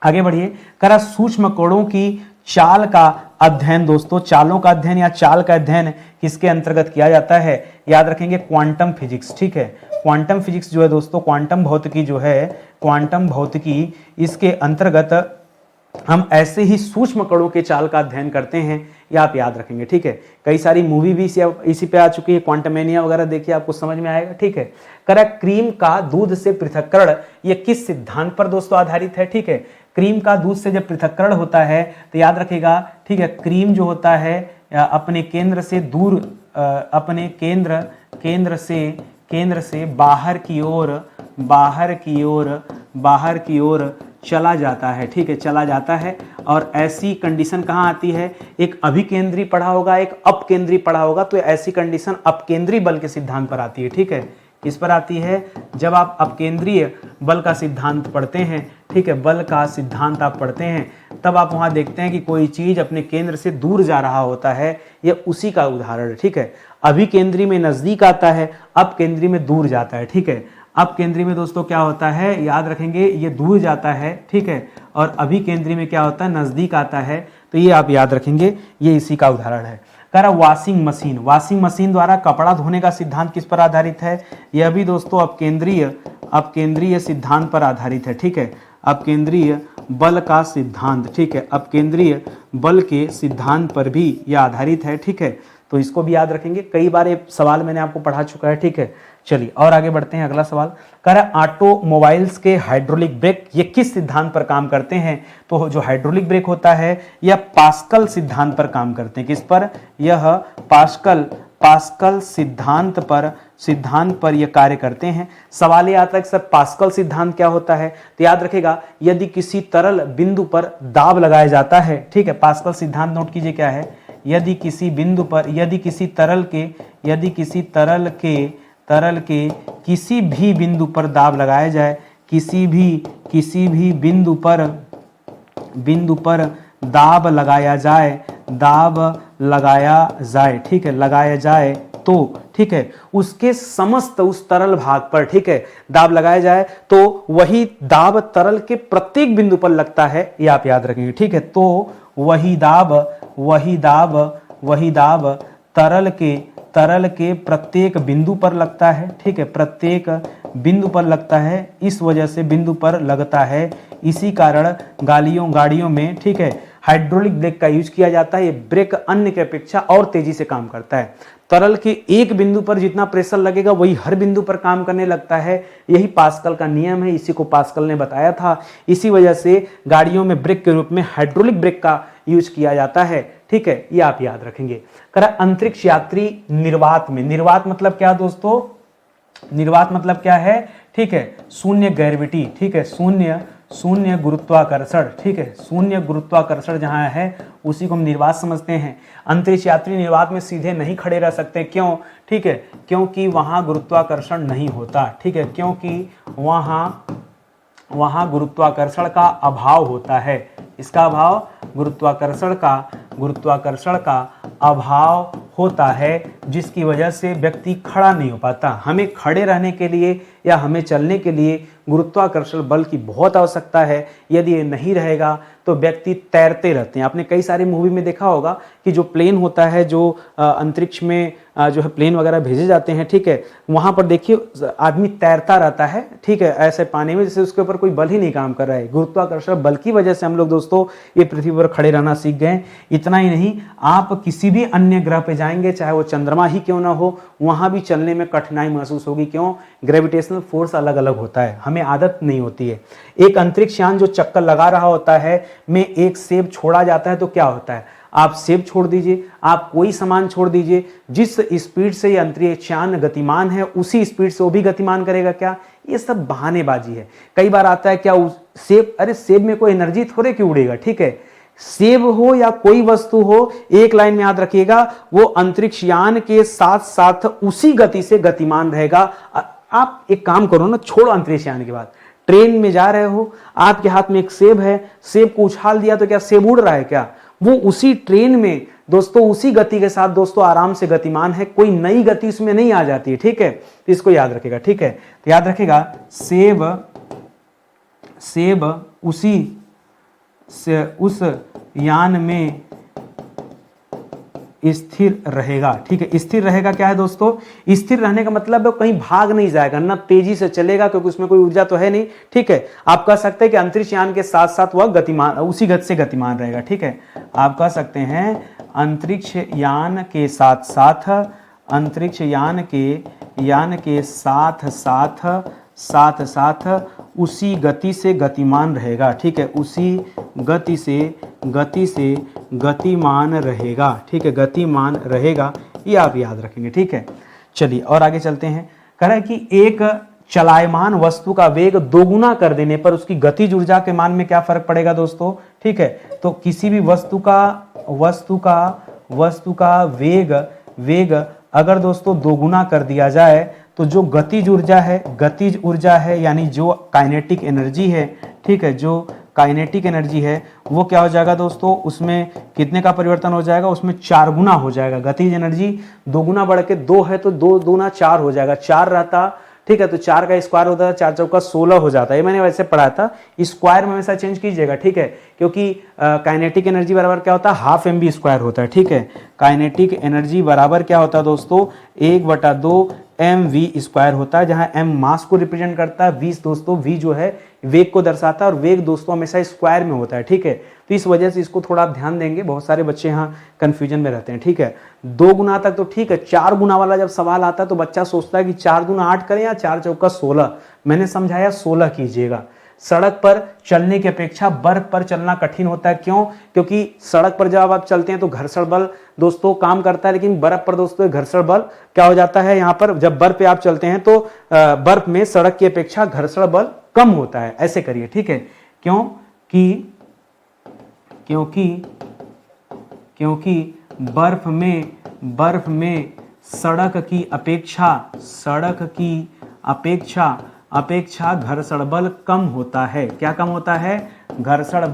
Speaker 1: आगे बढ़िए, करा सूक्ष्म कणों की चाल का अध्ययन दोस्तों, चालों का अध्ययन या चाल का अध्ययन किसके अंतर्गत किया जाता है, याद रखेंगे क्वांटम फिजिक्स, ठीक है। क्वांटम फिजिक्स जो है दोस्तों, क्वांटम भौतिकी जो है, क्वांटम भौतिकी, इसके अंतर्गत हम ऐसे ही सूक्ष्म कणों के चाल का अध्ययन करते हैं, ये आप याद रखेंगे, ठीक है। कई सारी मूवी भी इसी पे आ चुकी है, क्वांटमेनिया वगैरह देखिए, आपको समझ में आएगा, ठीक है। करा क्रीम का दूध से पृथक्करण ये किस सिद्धांत पर दोस्तों आधारित है, ठीक है। क्रीम का दूध से जब पृथक्करण होता है तो याद रखेगा, ठीक है, क्रीम जो होता है अपने केंद्र से दूर, अपने केंद्र से बाहर की ओर चला जाता है, ठीक है, चला जाता है। और ऐसी कंडीशन कहाँ आती है, एक अभिकेंद्री पढ़ा होगा, एक अपकेंद्री पढ़ा होगा, तो ऐसी कंडीशन अपकेंद्री बल के सिद्धांत पर आती है, ठीक है। किस पर आती है, जब आप अपकेंद्रीय बल का सिद्धांत पढ़ते हैं, ठीक है, बल का सिद्धांत आप पढ़ते हैं, तब आप वहाँ देखते हैं कि कोई चीज़ अपने केंद्र से दूर जा रहा होता है, यह उसी का उदाहरण है, ठीक है। अभिकेंद्री में नज़दीक आता है, अपकेंद्री में दूर जाता है, ठीक है। अब केंद्री में दोस्तों क्या होता है, याद रखेंगे, ये दूर जाता है, ठीक है, और अभी केंद्री में क्या होता है, नजदीक आता है। तो ये आप याद रखेंगे, ये इसी का उदाहरण है। कह रहा वॉशिंग मशीन द्वारा कपड़ा धोने का सिद्धांत किस पर आधारित है, यह भी दोस्तों अपकेंद्रीय सिद्धांत पर आधारित है, ठीक है। अपकेंद्रीय बल का सिद्धांत, ठीक है, अपकेंद्रीय बल के सिद्धांत पर भी यह आधारित है, ठीक है। तो इसको भी याद रखेंगे, कई बार ये सवाल मैंने आपको पढ़ा चुका है, ठीक है। चलिए और आगे बढ़ते हैं, अगला सवाल कह रहा है ऑटोमोबाइल्स के हाइड्रोलिक ब्रेक ये किस सिद्धांत पर काम करते हैं। तो जो हाइड्रोलिक ब्रेक होता है यह पास्कल सिद्धांत पर काम करते हैं, किस पर, यह पास्कल सिद्धांत पर यह कार्य करते हैं। सवाल ये आता है कि सर पास्कल सिद्धांत क्या होता है, तो याद रखेगा, यदि किसी तरल बिंदु पर दाब लगाया जाता है, ठीक है, पास्कल सिद्धांत नोट कीजिए क्या है, यदि किसी तरल के किसी भी बिंदु पर दाब लगाया जाए, किसी भी बिंदु पर दाब लगाया जाए, ठीक है, लगाया जाए तो, ठीक है, उसके समस्त उस तरल भाग पर, ठीक है, दाब लगाया जाए तो वही दाब तरल के प्रत्येक बिंदु पर लगता है, ये आप याद रखेंगे, ठीक है। तो वही दाब तरल के प्रत्येक बिंदु पर लगता है, ठीक है, प्रत्येक बिंदु पर लगता है, इस वजह से बिंदु पर लगता है, इसी कारण गाड़ियों में, ठीक है, हाइड्रोलिक ब्रेक का यूज किया जाता है। ये ब्रेक अन्य की अपेक्षा और तेजी से काम करता है। तरल के एक बिंदु पर जितना प्रेशर लगेगा वही हर बिंदु पर काम करने लगता है, यही पास्कल का नियम है, इसी को पास्कल ने बताया था। इसी वजह से गाड़ियों में ब्रेक के रूप में हाइड्रोलिक ब्रेक का यूज किया जाता है, ठीक है, ये आप याद रखेंगे। करा अंतरिक्ष यात्री निर्वात मतलब क्या दोस्तों, निर्वात मतलब क्या है, ठीक है, शून्य ग्रेविटी, ठीक है, शून्य गुरुत्वाकर्षण, ठीक है, शून्य गुरुत्वाकर्षण जहां है उसी को हम निर्वात समझते हैं। अंतरिक्ष यात्री निर्वात में सीधे नहीं खड़े रह सकते, क्यों, ठीक है, क्योंकि वहां गुरुत्वाकर्षण नहीं होता, ठीक है, क्योंकि वहां गुरुत्वाकर्षण का अभाव होता है। इसका अभाव, गुरुत्वाकर्षण का अभाव होता है, जिसकी वजह से व्यक्ति खड़ा नहीं हो पाता। हमें खड़े रहने के लिए या हमें चलने के लिए गुरुत्वाकर्षण बल की बहुत आवश्यकता है। यदि ये नहीं रहेगा तो व्यक्ति तैरते रहते हैं। आपने कई सारी मूवी में देखा होगा कि जो प्लेन होता है, जो अंतरिक्ष में जो है प्लेन वगैरह भेजे जाते हैं, ठीक है, वहां पर देखिए आदमी तैरता रहता है, ठीक है, ऐसे पानी में, जैसे उसके ऊपर कोई बल ही नहीं काम कर रहा है। गुरुत्वाकर्षण बल की वजह से हम लोग दोस्तों ये पृथ्वी पर खड़े रहना सीख गए। इतना ही नहीं, आप किसी भी अन्य ग्रह पे जाएंगे, चाहे वो चंद्रमा ही क्यों ना हो, वहां भी चलने में कठिनाई महसूस होगी, क्यों, ग्रेविटेशनल फोर्स अलग अलग होता है, हमें आदत नहीं होती है। एक अंतरिक्ष यान जो चक्कर लगा रहा होता है में एक सेब छोड़ा जाता है तो क्या होता है, आप सेब छोड़ दीजिए, आप कोई सामान छोड़ दीजिए, जिस स्पीड से ये अंतरिक्ष यान गतिमान है उसी स्पीड से वो भी गतिमान करेगा क्या? ये सब बहानेबाजी है। कई बार आता है क्या सेब, अरे सेब में कोई एनर्जी थोड़े क्यों उड़ेगा, ठीक है। सेब हो या कोई वस्तु हो, एक लाइन में याद रखिएगा, वो अंतरिक्ष यान के साथ साथ उसी गति से गतिमान रहेगा। आप एक काम करो ना, छोड़ो अंतरिक्ष यान के बाद, ट्रेन में जा रहे हो, आपके हाथ में एक सेब है, सेब को उछाल दिया तो क्या सेब उड़ रहा है क्या? वो उसी ट्रेन में दोस्तों उसी गति के साथ दोस्तों आराम से गतिमान है, कोई नई गति इसमें नहीं आ जाती है, ठीक है। तो इसको याद रखेगा, ठीक है। तो याद रखेगा सेब उस यान में स्थिर रहेगा, ठीक है। स्थिर रहेगा क्या है दोस्तों? स्थिर रहने का मतलब है कहीं भाग नहीं जाएगा, ना तेजी से चलेगा क्योंकि उसमें कोई ऊर्जा तो है नहीं, ठीक है। आप कह सकते हैं कि अंतरिक्ष यान के साथ साथ वह गतिमान, उसी गति से गतिमान रहेगा, ठीक है। आप कह सकते हैं अंतरिक्ष यान के साथ साथ, अंतरिक्ष यान के साथ साथ उसी गति से गतिमान रहेगा, ठीक है। उसी गति से गतिमान रहेगा, ठीक है, गतिमान रहेगा, ये आप याद रखेंगे, ठीक है। चलिए और आगे चलते हैं। कह रहा है कि एक चलायमान वस्तु का वेग दोगुना कर देने पर उसकी गतिज ऊर्जा के मान में क्या फर्क पड़ेगा दोस्तों, ठीक है। तो किसी भी वस्तु का वेग अगर दोस्तों दोगुना कर दिया जाए तो जो गतिज ऊर्जा है यानी जो काइनेटिक एनर्जी है, ठीक है, जो काइनेटिक एनर्जी है वो क्या हो जाएगा दोस्तों, उसमें कितने का परिवर्तन हो जाएगा, उसमें 4 गुना हो जाएगा। गतिज एनर्जी 2 गुना बढ़ के 2 है तो 2 दूना 4 हो जाएगा, 4 रहता, ठीक है। तो 4 का स्क्वायर होता है, 4 चौका 16 हो जाता है। ये मैंने वैसे पढ़ा था, स्क्वायर में हमेशा चेंज कीजिएगा, ठीक है, क्योंकि काइनेटिक एनर्जी बराबर क्या होता है, हाफ mv स्क्वायर होता है, ठीक है। काइनेटिक एनर्जी बराबर क्या होता है दोस्तों, 1/2 mv स्क्वायर होता है, जहां m मास को रिप्रेजेंट करता है, v दोस्तों v जो है वेग को दर्शाता है, और वेग दोस्तों हमेशा स्क्वायर में होता है, ठीक है। तो इस वजह से इसको थोड़ा आप ध्यान देंगे, बहुत सारे बच्चे यहाँ कंफ्यूजन में रहते हैं, ठीक है। 2 गुना तक तो ठीक है, 4 गुना वाला जब सवाल आता है तो बच्चा सोचता है कि 4 दूना 8 करें या 4 चौका 16। मैंने समझाया 16 कीजिएगा। सड़क पर चलने की अपेक्षा बर्फ पर चलना कठिन होता है, क्यों? क्योंकि सड़क पर जब आप चलते हैं तो घर्षण बल दोस्तों काम करता है, लेकिन बर्फ पर दोस्तों घर्षण बल क्या हो जाता है, यहाँ पर जब बर्फ पे आप चलते हैं तो बर्फ में सड़क की अपेक्षा घर्षण बल कम होता है। ऐसे करिए, ठीक है, क्योंकि बर्फ में सड़क की अपेक्षा घर्षण बल कम होता है। क्या कम होता है? घर्षण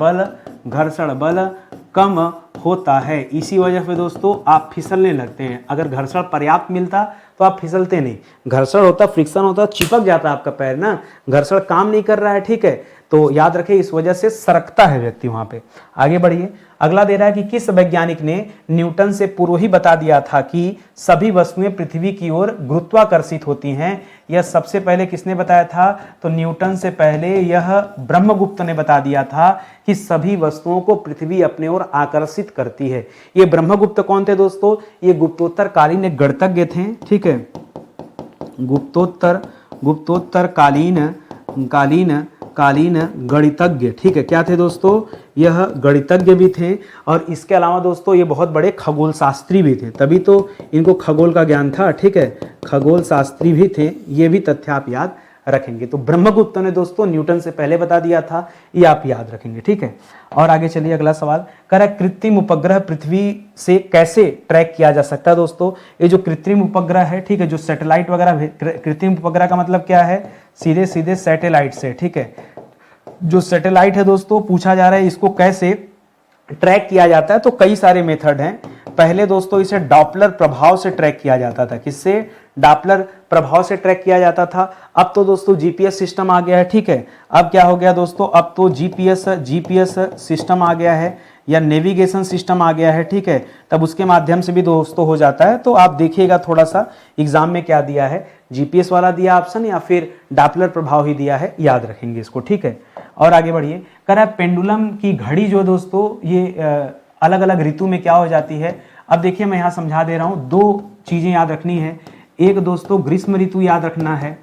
Speaker 1: बल कम होता है। इसी वजह से दोस्तों आप फिसलने लगते हैं। अगर घर्षण पर्याप्त मिलता तो आप फिसलते नहीं, घर्षण होता, फ्रिक्शन होता, चिपक जाता आपका पैर ना, घर्षण काम नहीं कर रहा है, ठीक है। तो याद रखें, इस वजह से सरकता है व्यक्ति वहां पे। आगे बढ़िए, अगला दे रहा है कि किस वैज्ञानिक ने न्यूटन से पूर्व ही बता दिया था कि सभी वस्तुएं पृथ्वी की ओर गुरुत्वाकर्षित होती हैं। यह सबसे पहले किसने बताया था? तो न्यूटन से पहले यह ब्रह्मगुप्त ने बता दिया था कि सभी वस्तुओं को पृथ्वी अपने ओर आकर्षित करती है। ये ब्रह्मगुप्त कौन थे दोस्तों? ये गुप्तोत्तर कालीन एक गणितज्ञ थे, ठीक है, गुप्तोत्तर कालीन गणितज्ञ, ठीक है। क्या थे दोस्तों? यह गणितज्ञ भी थे, और इसके अलावा दोस्तों ये बहुत बड़े खगोल शास्त्री भी थे, तभी तो इनको खगोल का ज्ञान था, ठीक है, खगोल शास्त्री भी थे। ये भी तथ्य आप याद रखेंगे। तो ब्रह्मगुप्त ने दोस्तों न्यूटन से पहले बता दिया था, ये आप याद रखेंगे, ठीक है। और आगे चलिए, अगला सवाल कह रहा है कृत्रिम उपग्रह पृथ्वी से कैसे ट्रैक किया जा सकता है दोस्तों? ये जो कृत्रिम उपग्रह है, ठीक है, जो सैटेलाइट वगैरह, कृत्रिम उपग्रह का मतलब क्या है? सीधे सीधे सैटेलाइट से, ठीक है। जो सैटेलाइट है दोस्तों, पूछा जा रहा है इसको कैसे ट्रैक किया जाता है, तो कई सारे मेथड हैं। पहले दोस्तों इसे डॉपलर प्रभाव से ट्रैक किया जाता था। किससे? डॉपलर प्रभाव से ट्रैक किया जाता था। अब तो दोस्तों जीपीएस सिस्टम आ गया है, ठीक है। अब क्या हो गया दोस्तों? अब तो जीपीएस सिस्टम आ गया है, या नेविगेशन सिस्टम आ गया है, ठीक है। तब उसके माध्यम से भी दोस्तों हो जाता है। तो आप देखिएगा थोड़ा सा एग्जाम में क्या दिया है, जीपीएस वाला दिया ऑप्शन या फिर डॉपलर प्रभाव ही दिया है, याद रखेंगे इसको, ठीक है। और आगे बढ़िए, कह रहा है पेंडुलम की घड़ी जो दोस्तों ये अलग अलग ऋतु में क्या हो जाती है। अब देखिए मैं यहाँ समझा दे रहा हूँ, 2 चीजें याद रखनी है। एक दोस्तों ग्रीष्म ऋतु याद रखना है,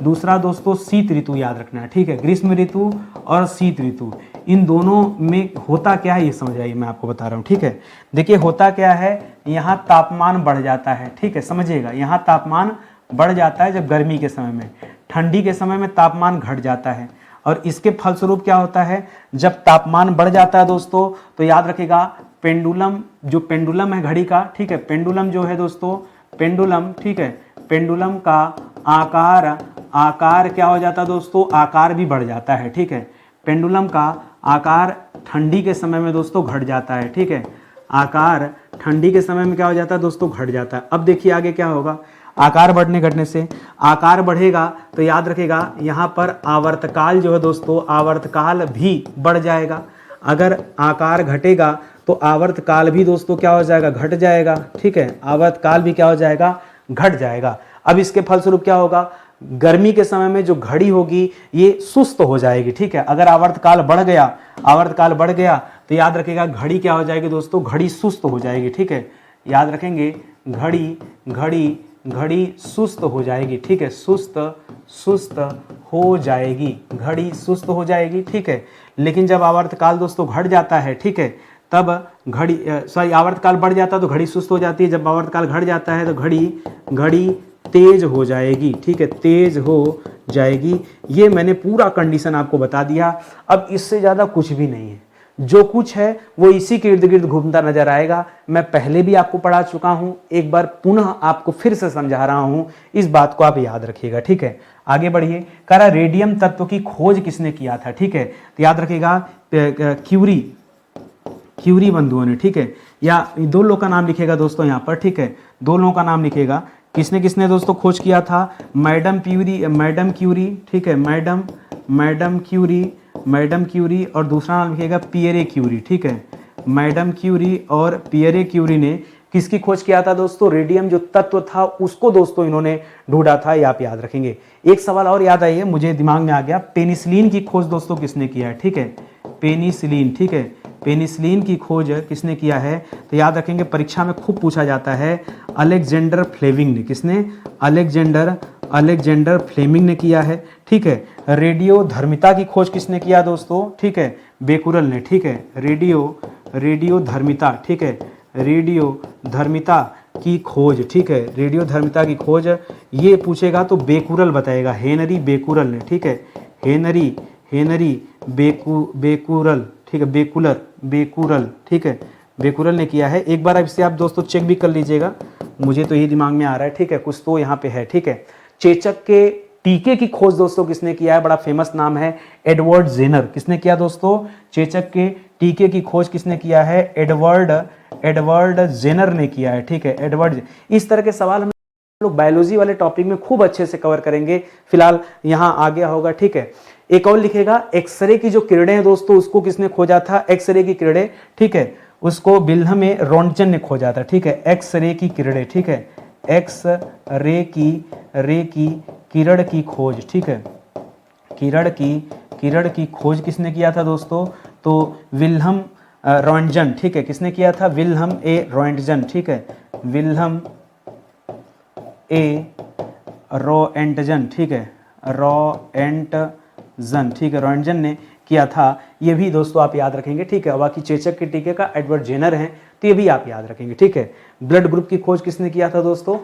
Speaker 1: दूसरा दोस्तों शीत ऋतु याद रखना है, ठीक है। ग्रीष्म ऋतु और शीत ऋतु, इन दोनों में होता क्या है ये समझ आइए, मैं आपको बता रहा हूँ, ठीक है। देखिए होता क्या है, यहाँ तापमान बढ़ जाता है, ठीक है, समझिएगा। यहाँ तापमान बढ़ जाता है जब गर्मी के समय में, ठंडी के समय में तापमान घट जाता है। और इसके फलस्वरूप क्या होता है, जब तापमान बढ़ जाता है दोस्तों, तो याद रखिएगा पेंडुलम, जो पेंडुलम है घड़ी का, ठीक है, पेंडुलम जो है दोस्तों, पेंडुलम, ठीक है, पेंडुलम का आकार क्या हो जाता है दोस्तों, आकार भी बढ़ जाता है, ठीक है। पेंडुलम का आकार ठंडी के समय में दोस्तों घट जाता है, ठीक है। आकार ठंडी के समय में क्या हो जाता है दोस्तों, घट जाता है। अब देखिए आगे क्या होगा, आकार बढ़ने घटने से, आकार बढ़ेगा तो याद रखिएगा यहाँ पर आवर्तकाल जो है दोस्तों, आवर्तकाल भी बढ़ जाएगा। अगर आकार घटेगा तो आवर्तकाल भी दोस्तों क्या हो जाएगा, घट जाएगा, ठीक है। आवर्तकाल भी क्या हो जाएगा, घट जाएगा। अब इसके फलस्वरूप क्या होगा, गर्मी के समय में जो घड़ी होगी ये सुस्त हो जाएगी, ठीक है। अगर आवर्तकाल बढ़ गया तो याद रखिएगा घड़ी क्या हो जाएगी दोस्तों, घड़ी सुस्त हो जाएगी, ठीक है। याद रखेंगे घड़ी सुस्त हो जाएगी, ठीक है, सुस्त हो जाएगी, घड़ी सुस्त हो जाएगी, ठीक है। लेकिन जब आवर्तकाल दोस्तों घट जाता है, ठीक है, तब आवर्तकाल बढ़ जाता है तो घड़ी सुस्त हो जाती है। जब आवर्तकाल घट जाता है तो घड़ी तेज हो जाएगी, ठीक है, तेज हो जाएगी। ये मैंने पूरा कंडीशन आपको बता दिया। अब इससे ज़्यादा कुछ भी नहीं है, जो कुछ है वो इसी के इर्द गिर्द घूमता नजर आएगा। मैं पहले भी आपको पढ़ा चुका हूं, एक बार पुनः आपको फिर से समझा रहा हूं, इस बात को आप याद रखिएगा, ठीक है। आगे बढ़िए, कह रहा रेडियम तत्व की खोज किसने किया था, ठीक है। तो याद रखिएगा क्यूरी बंधुओं ने, ठीक है। या दो लोगों का नाम लिखेगा दोस्तों यहाँ पर, ठीक है, दो लोगों का नाम लिखेगा। किसने दोस्तों खोज किया था, मैडम क्यूरी, ठीक है, मैडम क्यूरी और दूसरा नाम लिखिएगा पियरे क्यूरी, ठीक है। मैडम क्यूरी और पियरे क्यूरी ने किसकी खोज किया था दोस्तों, रेडियम जो तत्व था उसको दोस्तों इन्होंने ढूंढा था, ये आप याद रखेंगे। एक सवाल और याद आइए, मुझे दिमाग में आ गया, पेनिसिलिन की खोज दोस्तों किसने किया है, ठीक है, पेनिसिलिन, ठीक है, पेनिसिलिन की खोज किसने किया है, तो याद रखेंगे परीक्षा में खूब पूछा जाता है, अलेक्जेंडर फ्लेमिंग ने। किसने, अलेक्जेंडर फ्लेमिंग ने किया है, ठीक है। रेडियो धर्मिता की खोज किसने किया दोस्तों, ठीक है, बेकुरल ने, ठीक है। रेडियो धर्मिता, ठीक है, रेडियो धर्मिता की खोज, ठीक है, रेडियो धर्मिता की खोज ये पूछेगा तो बेकुरल बताएगा, हेनरी बेकुरल ने, ठीक है, हेनरी बेकुरल, ठीक है, बेकुरल, ठीक है, बेकुरल ने किया है। एक बार इससे आप दोस्तों चेक भी कर लीजिएगा, मुझे तो ये दिमाग में आ रहा है, ठीक है, कुछ तो यहाँ पे है, ठीक है। चेचक के टीके की खोज दोस्तों किसने किया है, बड़ा फेमस नाम है, एडवर्ड जेनर। किसने किया दोस्तों, चेचक के टीके की खोज किसने किया है, एडवर्ड जेनर ने किया है, ठीक है, एडवर्ड। इस तरह के सवाल हम लोग बायोलॉजी वाले टॉपिक में खूब अच्छे से कवर करेंगे, फिलहाल यहाँ आ गया होगा, ठीक है। एक और लिखेगा, एक्सरे की जो किरणें हैं दोस्तों उसको किसने खोजा था, एक्सरे की किरणें, ठीक है, उसको विल्हम ए रोंटगन ने खोजा था, ठीक है, एक्सरे की किरणें, ठीक है, एक्सरे की किरण की खोज, ठीक है, किरण की खोज किसने किया था दोस्तों, तो विल्हम रोंटगन, ठीक है, किसने किया था, विल्हम ए रोंटगन, ठीक है, विल्हम ए रोएंटजन, ठीक है, रोएंटजन, ठीक है, रोएंटजन ने किया था। ये भी दोस्तों आप याद रखेंगे, ठीक है। बाकी चेचक के टीके का एडवर्ड जेनर है, तो ये भी आप याद रखेंगे, ठीक है। ब्लड ग्रुप की खोज किसने किया था दोस्तों,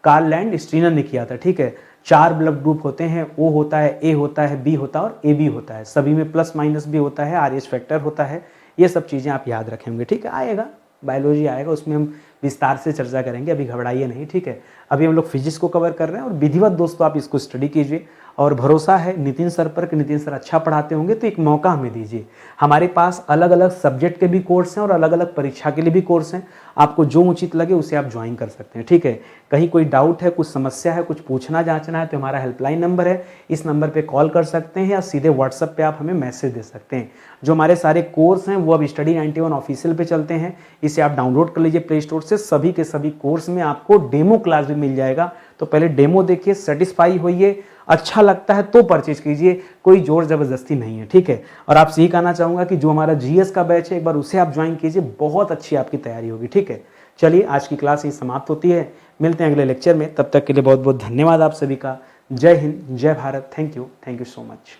Speaker 1: कार्ल लैंड स्टीनर ने किया था, ठीक है। 4 ब्लड ग्रुप होते हैं, ओ होता है, ए होता है, बी होता है और ए बी होता है, सभी में प्लस माइनस भी होता है, आरएच फैक्टर होता है, ये सब चीज़ें आप याद रखेंगे, ठीक है। आएगा बायोलॉजी आएगा, उसमें हम विस्तार से चर्चा करेंगे, अभी घबराइए नहीं, ठीक है। अभी हम लोग फिजिक्स को कवर कर रहे हैं और विधिवत दोस्तों आप इसको स्टडी कीजिए, और भरोसा है नितिन सर पर कि नितिन सर अच्छा पढ़ाते होंगे, तो एक मौका हमें दीजिए। हमारे पास अलग अलग सब्जेक्ट के भी कोर्स हैं और अलग अलग परीक्षा के लिए भी कोर्स हैं, आपको जो उचित लगे उसे आप ज्वाइन कर सकते हैं, ठीक है। कहीं कोई डाउट है, कुछ समस्या है, कुछ पूछना जांचना है तो हमारा हेल्पलाइन नंबर है, इस नंबर पे कॉल कर सकते हैं या सीधे व्हाट्सएप पे आप हमें मैसेज दे सकते हैं। जो हमारे सारे कोर्स हैं वो अब स्टडी 91 ऑफिशियल पे चलते हैं, इसे आप डाउनलोड कर लीजिए प्ले स्टोर से। सभी के सभी कोर्स में आपको डेमो क्लास भी मिल जाएगा, तो पहले डेमो देखिए, सेटिस्फाई होइए, अच्छा लगता है तो परचेज कीजिए, कोई जोर जबरदस्ती नहीं है, ठीक है। और आपसे ये कहना चाहूँगा कि जो हमारा जीएस का बैच है एक बार उसे आप ज्वाइन कीजिए, बहुत अच्छी आपकी तैयारी होगी, ठीक है। चलिए आज की क्लास ही समाप्त होती है, मिलते हैं अगले लेक्चर में, तब तक के लिए बहुत बहुत धन्यवाद आप सभी का। जय हिंद, जय Bharat. Thank you so much.